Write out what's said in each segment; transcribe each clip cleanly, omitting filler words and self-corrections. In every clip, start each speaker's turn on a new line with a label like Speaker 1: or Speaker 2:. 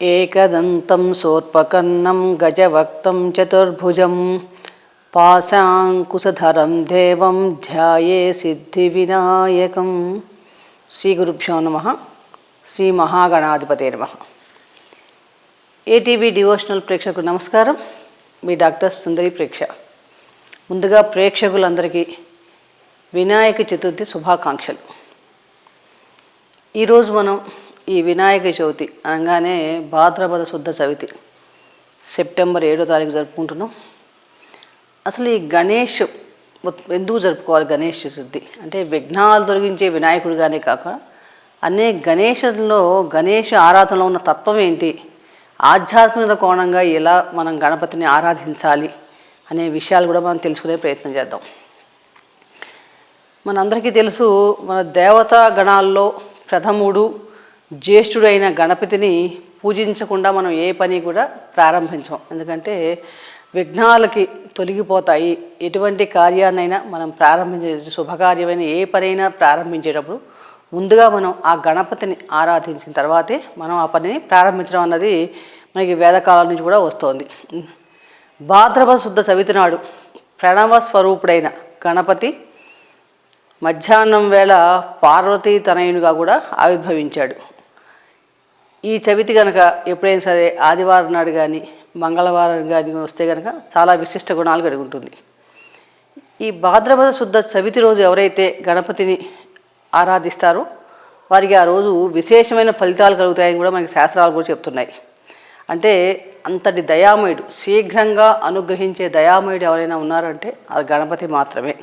Speaker 1: एकदन्तं सोत्पकन्नं गजवक्त्रं चतुर्भुजं पाशाङ्कुशधरं देवं ध्याये सिद्धिविनायकं। శ్రీ గురుభ్యో నమః. శ్రీ మహాగణాధిపతే నమః. ఏటీవీ డివోషనల్ ప్రేక్షకులకు నమస్కారం. మీ డాక్టర్ సుందరి ప్రేక్ష. ముందుగా ప్రేక్షకులందరికీ వినాయక చతుర్థి శుభాకాంక్షలు. ఈరోజు మనం ఈ వినాయక చవితి అనగానే భాద్రపద శుద్ధ చవితి సెప్టెంబర్ 7వ తారీఖు జరుపుకుంటున్నాం. అసలు ఈ గణేష్ ఎందుకు జరుపుకోవాలి? గణేష్ చతుర్థి అంటే విఘ్నాలు తొలగించే వినాయకుడిగానే కాక గణేష్ ఆరాధనలో ఉన్న తత్వం ఏంటి, ఆధ్యాత్మిక కోణంగా ఎలా మనం గణపతిని ఆరాధించాలి అనే విషయాలు కూడా మనం తెలుసుకునే ప్రయత్నం చేద్దాం. మనందరికీ తెలుసు, మన దేవతా గణాల్లో ప్రథముడు జ్యేష్ఠుడైన గణపతిని పూజించకుండా మనం ఏ పని కూడా ప్రారంభించం. ఎందుకంటే విఘ్నాలకి తొలగిపోతాయి. ఎటువంటి కార్యాన్నైనా మనం ప్రారంభించే శుభకార్యమైన ఏ పనైనా ప్రారంభించేటప్పుడు ముందుగా మనం ఆ గణపతిని ఆరాధించిన తర్వాతే మనం ఆ పనిని ప్రారంభించడం అన్నది మనకి వేదకాలం నుంచి కూడా వస్తోంది. భాద్రపద శుద్ధ చవితి నాడు ప్రణవ స్వరూపుడైన గణపతి మధ్యాహ్నం వేళ పార్వతీ తనయునిగా కూడా ఆవిర్భవించాడు. ఈ చవితి కనుక ఎప్పుడైనా సరే ఆదివారం నాడు కానీ మంగళవారం కానీ వస్తే కనుక చాలా విశిష్ట గుణాలు కలిగి ఉంటుంది. ఈ భాద్రపద శుద్ధ చవితి రోజు ఎవరైతే గణపతిని ఆరాధిస్తారో వారికి ఆ రోజు విశేషమైన ఫలితాలు కలుగుతాయని కూడా మనకి శాస్త్రాలు కూడా చెప్తున్నాయి. అంటే అంతటి దయామయుడు, శీఘ్రంగా అనుగ్రహించే దయామయుడు ఎవరైనా ఉన్నారంటే అది గణపతి మాత్రమే.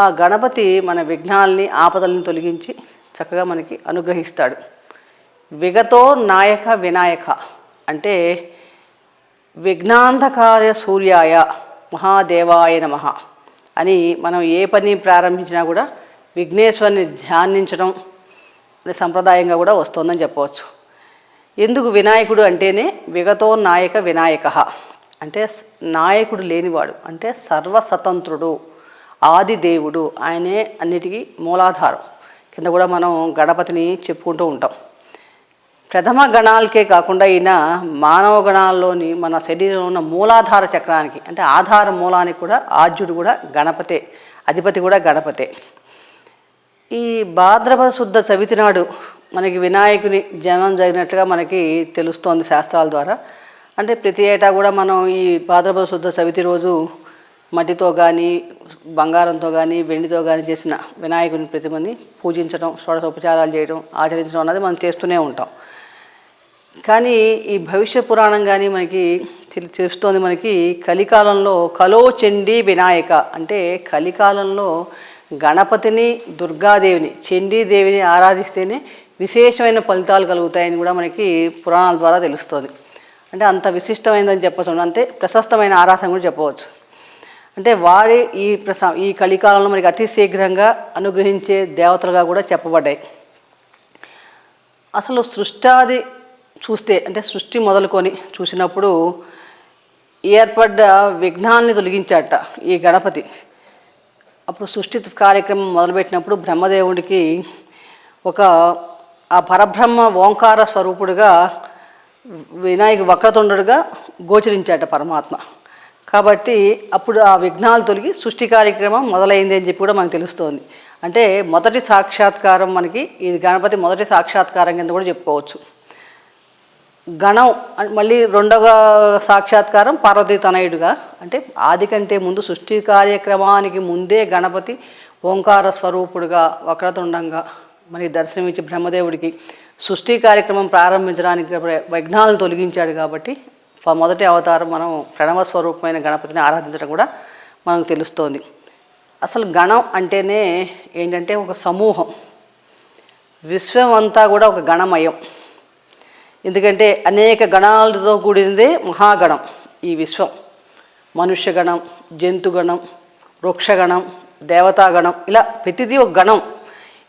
Speaker 1: ఆ గణపతి మన విఘ్నాల్ని, ఆపదల్ని తొలగించి చక్కగా మనకి అనుగ్రహిస్తాడు. విగతో నాయక వినాయక అంటే విఘ్నాంధకార్య సూర్యాయ మహాదేవాయ నమః అని మనం ఏ పని ప్రారంభించినా కూడా విఘ్నేశ్వరుని ధ్యానించడం అనే సంప్రదాయంగా కూడా వస్తుందని చెప్పవచ్చు. ఎందుకు వినాయకుడు అంటేనే విగతో నాయక వినాయక అంటే నాయకుడు లేనివాడు, అంటే సర్వస్వతంత్రుడు, ఆదిదేవుడు, ఆయనే అన్నిటికీ మూలాధారం కింద కూడా మనం గణపతిని చెప్పుకుంటూ ఉంటాం. ప్రథమ గణాలకే కాకుండా ఈయన మానవ గణాల్లోని మన శరీరంలో ఉన్న మూలాధార చక్రానికి అంటే ఆధార మూలానికి కూడా ఆద్యుడు కూడా గణపతే, అధిపతి కూడా గణపతే. ఈ భాద్రపద శుద్ధ చవితి నాడు మనకి వినాయకుని జనం జరిగినట్లుగా మనకి తెలుస్తోంది శాస్త్రాల ద్వారా. అంటే ప్రతి ఏటా కూడా మనం ఈ భాద్రపద శుద్ధ చవితి రోజు మట్టితో కానీ బంగారంతో కానీ వెండితో కానీ చేసిన వినాయకుని ప్రతిమని పూజించడం, షోడశోపచారాలు చేయడం, ఆచరించడం అన్నది మనం చేస్తూనే ఉంటాం. కానీ ఈ భవిష్య పురాణం కానీ మనకి తెలుస్తోంది, మనకి కలికాలంలో కలో చండీ వినాయక అంటే కలికాలంలో గణపతిని, దుర్గాదేవిని, చండీదేవిని ఆరాధిస్తేనే విశేషమైన ఫలితాలు కలుగుతాయని కూడా మనకి పురాణాల ద్వారా తెలుస్తుంది. అంటే అంత విశిష్టమైనదని చెప్పచ్చు, అంటే ప్రశస్తమైన ఆరాధన కూడా చెప్పవచ్చు. అంటే వారి ఈ కలికాలంలో మనకి అతి శీఘ్రంగా అనుగ్రహించే దేవతలుగా కూడా చెప్పబడ్డాయి. అసలు సృష్టాది చూస్తే అంటే సృష్టి మొదలుకొని చూసినప్పుడు ఏర్పడ్డ విఘ్నాన్ని తొలగించాట ఈ గణపతి. అప్పుడు సృష్టి కార్యక్రమం మొదలుపెట్టినప్పుడు బ్రహ్మదేవుడికి ఆ పరబ్రహ్మ ఓంకార స్వరూపుడుగా వినాయక వక్రతుండుడుగా గోచరించాట పరమాత్మ. కాబట్టి అప్పుడు ఆ విఘ్నాలు తొలగి సృష్టి కార్యక్రమం మొదలైంది అని చెప్పి కూడా మనకు తెలుస్తోంది. అంటే మొదటి సాక్షాత్కారం మనకి ఇది గణపతి మొదటి సాక్షాత్కారం కింద కూడా చెప్పుకోవచ్చు. గణం మళ్ళీ రెండవ సాక్షాత్కారం పార్వతీ తనయుడుగా, అంటే ఆది కంటే ముందు సృష్టి కార్యక్రమానికి ముందే గణపతి ఓంకార స్వరూపుడుగా వక్రతుండంగా మనకి దర్శనమిచ్చి బ్రహ్మదేవుడికి సృష్టి కార్యక్రమం ప్రారంభించడానికి విఘ్నాలను తొలగించాడు. కాబట్టి మొదటి అవతారం మనం ప్రణవ స్వరూపమైన గణపతిని ఆరాధించడం కూడా మనకు తెలుస్తోంది. అసలు గణం అంటేనే ఏంటంటే ఒక సమూహం, విశ్వం అంతా కూడా ఒక గణమయం. ఎందుకంటే అనేక గణాలతో కూడినదే మహాగణం ఈ విశ్వం. మనుష్యగణం, జంతుగణం, వృక్షగణం, దేవతాగణం, ఇలా ప్రతిదీ ఒక గణం.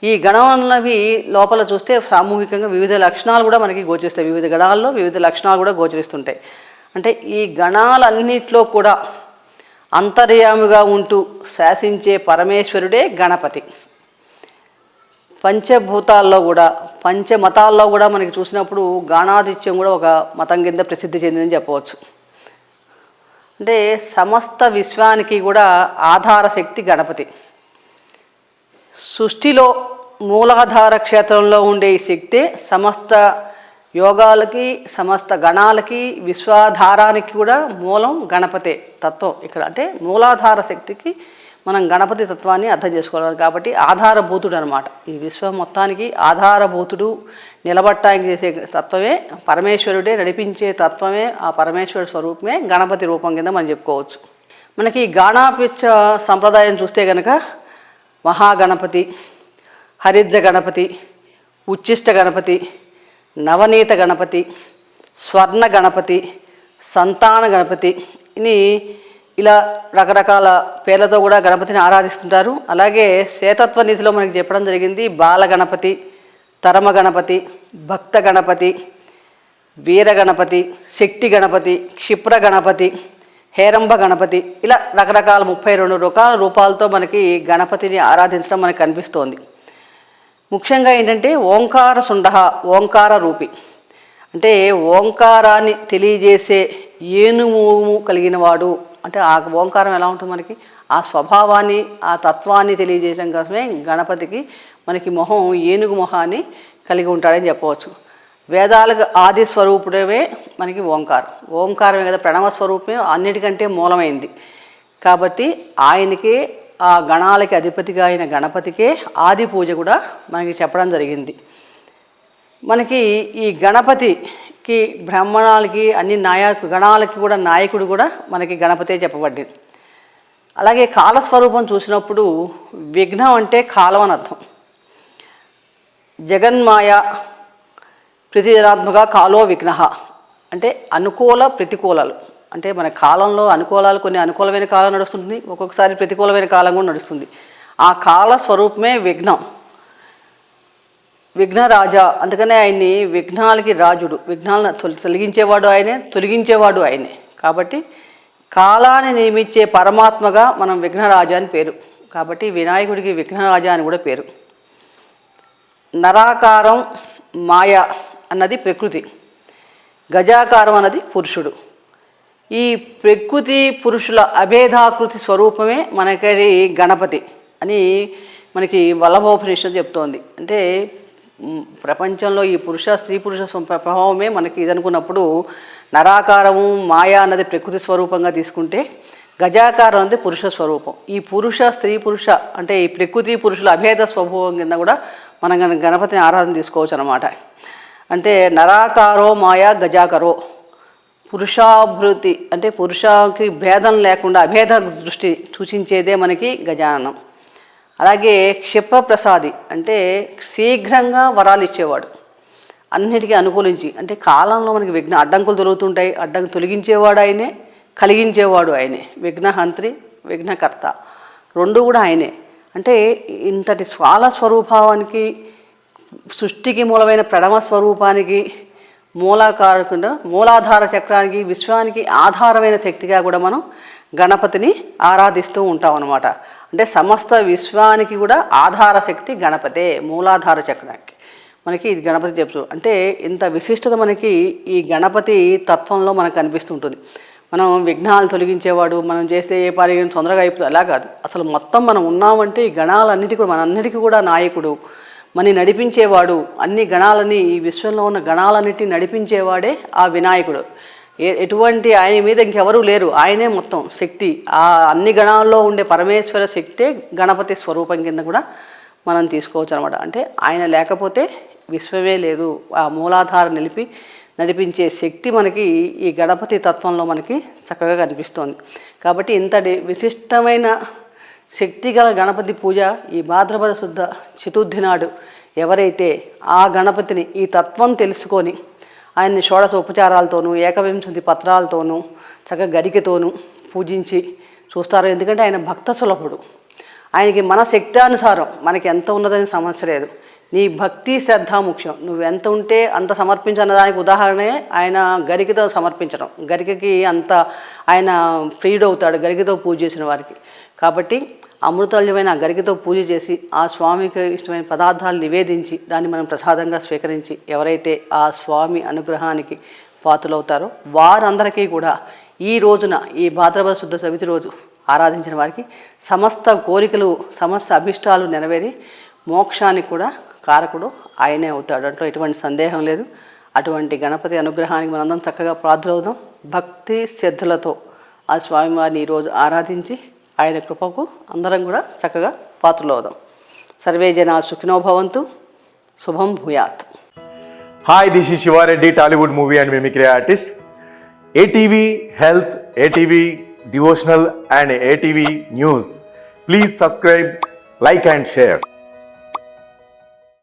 Speaker 1: ఈ గణం అన్నవి లోపల చూస్తే సామూహికంగా వివిధ లక్షణాలు కూడా మనకి గోచరిస్తాయి. వివిధ గణాల్లో వివిధ లక్షణాలు కూడా గోచరిస్తుంటాయి. అంటే ఈ గణాలన్నిట్లో కూడా అంతర్యామిగా ఉంటూ శాసించే పరమేశ్వరుడే గణపతి. పంచభూతాల్లో కూడా పంచమతాల్లో కూడా మనకి చూసినప్పుడు గాణాదిత్యం కూడా ఒక మతం కింద ప్రసిద్ధి చెందిందని చెప్పవచ్చు. అంటే సమస్త విశ్వానికి కూడా ఆధార శక్తి గణపతి. సృష్టిలో మూలాధార క్షేత్రంలో ఉండే ఈ శక్తే సమస్త యోగాలకి సమస్త గణాలకి విశ్వాధారానికి కూడా మూలం గణపతే తత్వం ఇక్కడ. అంటే మూలాధార శక్తికి మనం గణపతి తత్వాన్ని అర్థం చేసుకోవాలి. కాబట్టి ఆధారభూతుడు అనమాట. ఈ విశ్వం మొత్తానికి ఆధారభూతుడు, నిలబట్టానికి చేసే తత్వమే పరమేశ్వరుడే, నడిపించే తత్వమే ఆ పరమేశ్వరుడు స్వరూపమే గణపతి రూపం కింద మనం చెప్పుకోవచ్చు. మనకి గాణాపిచ్చ సంప్రదాయం చూస్తే కనుక మహాగణపతి, హరిద్ర గణపతి, ఉచ్చిష్ట గణపతి, నవనీత గణపతి, స్వర్ణ గణపతి, సంతాన గణపతి ఇని ఇలా రకరకాల పేర్లతో కూడా గణపతిని ఆరాధిస్తుంటారు. అలాగే శ్వేతత్వ నిధిలో మనకి చెప్పడం జరిగింది బాల గణపతి, తరమ గణపతి, భక్త గణపతి, వీర గణపతి, శక్తి గణపతి, క్షిప్ర గణపతి, హేరంబ గణపతి ఇలా రకరకాల 32 రకాల రూపాలతో మనకి గణపతిని ఆరాధించడం మనకు కనిపిస్తోంది. ముఖ్యంగా ఏంటంటే ఓంకార సుండహ, ఓంకార రూపి అంటే ఓంకారాన్ని తెలియజేసే ఏనుము కలిగిన వాడు. అంటే ఆ ఓంకారం ఎలా ఉంటుంది మనకి, ఆ స్వభావాన్ని ఆ తత్వాన్ని తెలియజేయడం కోసమే గణపతికి మనకి మొహం ఏనుగు మొహాన్ని కలిగి ఉంటాడని చెప్పవచ్చు. వేదాలకు ఆది స్వరూపుడే మనకి ఓంకారం. ఓంకారమే కదా ప్రణవ స్వరూపమే, అన్నిటికంటే మూలమైంది. కాబట్టి ఆయనకే ఆ గణాలకి అధిపతిగా అయిన గణపతికే ఆది పూజ కూడా మనకి చెప్పడం జరిగింది. మనకి ఈ గణపతికి బ్రాహ్మణాలకి అన్ని గణాలకి కూడా నాయకుడు కూడా మనకి గణపతే చెప్పబడింది. అలాగే కాలస్వరూపం చూసినప్పుడు విఘ్నం అంటే కాలం అని అర్థం. జగన్మాయ ప్రతిజనాత్మక కాలో విఘ్న అంటే అనుకూల ప్రతికూలాలు. అంటే మన కాలంలో అనుకూలాలు, కొన్ని అనుకూలమైన కాలం నడుస్తుంది, ఒక్కొక్కసారి ప్రతికూలమైన కాలం కూడా నడుస్తుంది. ఆ కాల స్వరూపమే విఘ్నం, విఘ్నరాజా. అందుకనే ఆయన్ని విఘ్నాలకి రాజుడు, విఘ్నాలను తొలగించేవాడు ఆయనే, తొలగించేవాడు ఆయనే. కాబట్టి కాలాన్ని నియమించే పరమాత్మగా మనం విఘ్నరాజా అని పేరు. కాబట్టి వినాయకుడికి విఘ్నరాజా అని కూడా పేరు. నరాకారం మాయ అన్నది ప్రకృతి, గజాకారం అన్నది పురుషుడు. ఈ ప్రకృతి పురుషుల అభేదాకృతి స్వరూపమే మనకి గణపతి అని మనకి వల్లభోపనిషత్తు చెప్తోంది. అంటే ప్రపంచంలో ఈ స్త్రీ పురుష ప్రభావమే మనకి ఇదనుకున్నప్పుడు నరాకారము మాయ అన్నది ప్రకృతి స్వరూపంగా తీసుకుంటే గజాకారం అనేది పురుష స్వరూపం. ఈ పురుష స్త్రీ పురుష అంటే ఈ ప్రకృతి పురుషుల అభేద స్వభావం కింద కూడా మనం గణపతిని ఆరాధన తీసుకోవచ్చు అన్నమాట. అంటే నరాకారో మాయా గజాకరో, పురుషాభృతి అంటే పురుషకి భేదం లేకుండా అభేద దృష్టి సూచించేదే మనకి గజాననం. అలాగే క్షిప్రప్రసాది అంటే శీఘ్రంగా వరాలు ఇచ్చేవాడు, అన్నిటికీ అనుకూలించి. అంటే కాలంలో మనకి అడ్డంకులు దొరుకుతుంటాయి, తొలగించేవాడు ఆయనే, కలిగించేవాడు ఆయనే. విఘ్నహంత్రి, విఘ్నకర్త రెండు కూడా ఆయనే. అంటే ఇంతటి స్వరూపానికి, సృష్టికి మూలమైన ప్రణవ స్వరూపానికి, మూలాధార చక్రానికి, విశ్వానికి ఆధారమైన శక్తిగా కూడా మనం గణపతిని ఆరాధిస్తూ ఉంటాం అన్నమాట. అంటే సమస్త విశ్వానికి కూడా ఆధార శక్తి గణపతే, మూలాధార చక్రానికి మనకి ఇది గణపతి చెప్తూ. అంటే ఇంత విశిష్టత మనకి ఈ గణపతి తత్వంలో మనకు కనిపిస్తుంటుంది. మనం విఘ్నాలు తొలగించేవాడు, మనం చేస్తే ఏ పని తొందరగా అయిపోతుంది అలా కాదు. అసలు మొత్తం మనం ఉన్నామంటే ఈ గణాలన్నిటికీ కూడా మనందరికీ కూడా నాయకుడు, మని నడిపించేవాడు. అన్ని గణాలని, ఈ విశ్వంలో ఉన్న గణాలన్నిటిని నడిపించేవాడే ఆ వినాయకుడు. ఎటువంటి ఆయన మీద ఇంకెవరూ లేరు, ఆయనే మొత్తం శక్తి. ఆ అన్ని గణాల్లో ఉండే పరమేశ్వర శక్తే గణపతి స్వరూపం కింద కూడా మనం తీసుకోవచ్చు అనమాట. అంటే ఆయన లేకపోతే విశ్వమే లేదు. ఆ మూలాధార నడిపించే శక్తి మనకి ఈ గణపతి తత్వంలో మనకి చక్కగా కనిపిస్తోంది. కాబట్టి ఇంతటి విశిష్టమైన శక్తిగల గణపతి పూజ ఈ భాద్రపద శుద్ధ చతుర్థి నాడు ఎవరైతే ఆ గణపతిని ఈ తత్వం తెలుసుకొని ఆయన్ని షోడశ ఉపచారాలతోనూ ఏకవింశతి పత్రాలతోనూ చక్కగా గరికతోనూ పూజించి చూస్తారో. ఎందుకంటే ఆయన భక్త సులభుడు. ఆయనకి మన శక్తానుసారం మనకి ఎంత ఉన్నదని సమస్య లేదు. నీ భక్తి శ్రద్ధ ముఖ్యం. నువ్వు ఎంత ఉంటే అంత సమర్పించన్న దానికి ఉదాహరణే ఆయన గరికతో సమర్పించడం. గరికకి అంత ఆయన ప్రియుడవుతాడు గరికతో పూజ చేసిన వారికి. కాబట్టి అమృతల్యమైన గరికతో పూజ చేసి ఆ స్వామికి ఇష్టమైన పదార్థాలు నివేదించి దాన్ని మనం ప్రసాదంగా స్వీకరించి ఎవరైతే ఆ స్వామి అనుగ్రహానికి పాత్రులవుతారో వారందరికీ కూడా ఈ రోజున ఈ భాద్రపద శుద్ధ చవితి రోజు ఆరాధించిన వారికి సమస్త కోరికలు సమస్త అభిష్టాలు నెరవేరి మోక్షానికి కూడా కారకుడు ఆయనే అవుతాడు. అంటే ఎటువంటి సందేహం లేదు. అటువంటి గణపతి అనుగ్రహానికి మనందరం చక్కగా పాత్రులవుదాం. భక్తి శ్రద్ధలతో ఆ స్వామివారిని ఈరోజు ఆరాధించి ఆయన కృపకు అందరం కూడా చక్కగా పాత్రులవుదాం. సర్వే జనా సుఖినో భవంతు. శుభం భూయాత్.
Speaker 2: Hi, this is Shiva Reddy, Tollywood movie and mimicry artist. ATV Health, ATV Devotional and ATV News. Please subscribe, like and share.